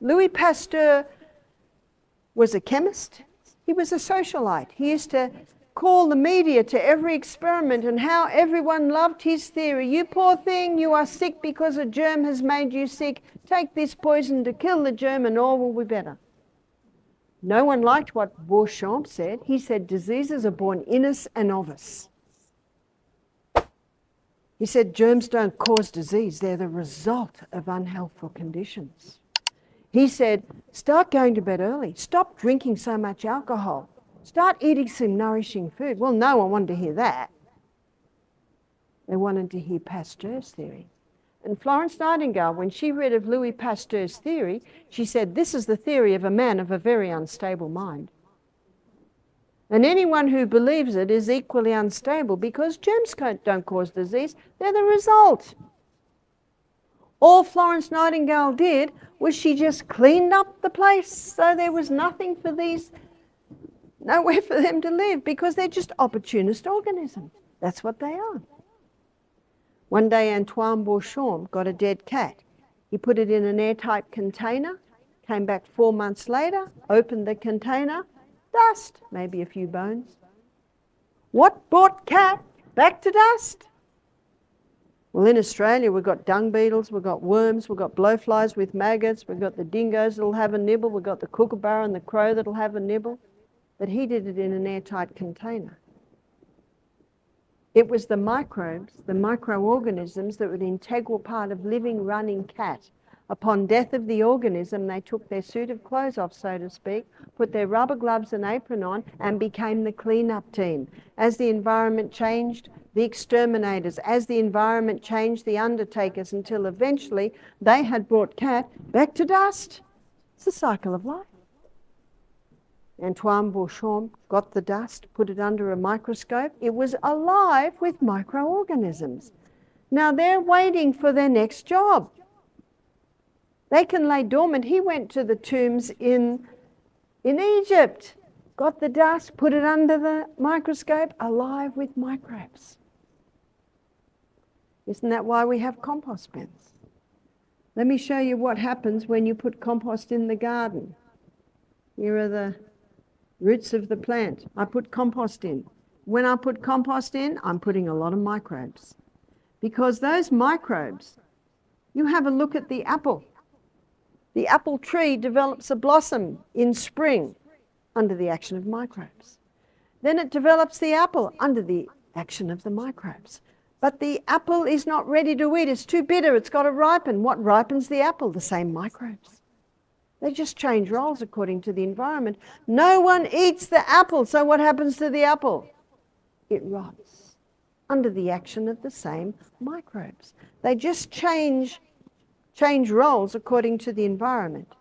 Louis Pasteur was a chemist. He was a socialite. He used to call the media to every experiment and how everyone loved his theory. You poor thing, you are sick because a germ has made you sick. Take this poison to kill the germ and all will be better. No one liked what Béchamp said. He said diseases are born in us and of us. He said germs don't cause disease, they're the result of unhealthful conditions. He said, start going to bed early, stop drinking so much alcohol, start eating some nourishing food. Well, no one wanted to hear that. They wanted to hear Pasteur's theory. And Florence Nightingale, when she read of Louis Pasteur's theory, she said, this is the theory of a man of a very unstable mind. And anyone who believes it is equally unstable because germs don't cause disease, they're the result. All Florence Nightingale did was she just cleaned up the place so there was nothing for these, nowhere for them to live because they're just opportunist organisms. That's what they are. One day Antoine Béchamp got a dead cat. He put it in an airtight container, came back 4 months later, opened the container, dust, maybe a few bones. What brought cat back to dust? Well, in Australia, we've got dung beetles, we've got worms, we've got blowflies with maggots, we've got the dingoes that'll have a nibble, we've got the kookaburra and the crow that'll have a nibble. But he did it in an airtight container. It was the microbes, the microorganisms that were an integral part of living, running cat. Upon death of the organism, they took their suit of clothes off, so to speak, put their rubber gloves and apron on, and became the clean-up team. As the environment changed, the exterminators. As the environment changed, the undertakers, until eventually they had brought cat back to dust. It's the cycle of life. Antoine Béchamp got the dust, put it under a microscope. It was alive with microorganisms. Now they're waiting for their next job. They can lay dormant. He went to the tombs in Egypt, got the dust, put it under the microscope, alive with microbes. Isn't that why we have compost bins? Let me show you what happens when you put compost in the garden. Here are the roots of the plant. I put compost in. When I put compost in, I'm putting a lot of microbes. Because those microbes, you have a look at the apple. The apple tree develops a blossom in spring under the action of microbes. Then it develops the apple under the action of the microbes. But the apple is not ready to eat. It's too bitter. It's got to ripen. What ripens the apple? The same microbes. They just change roles according to the environment. No one eats the apple, so what happens to the apple? It rots under the action of the same microbes. They just change roles according to the environment.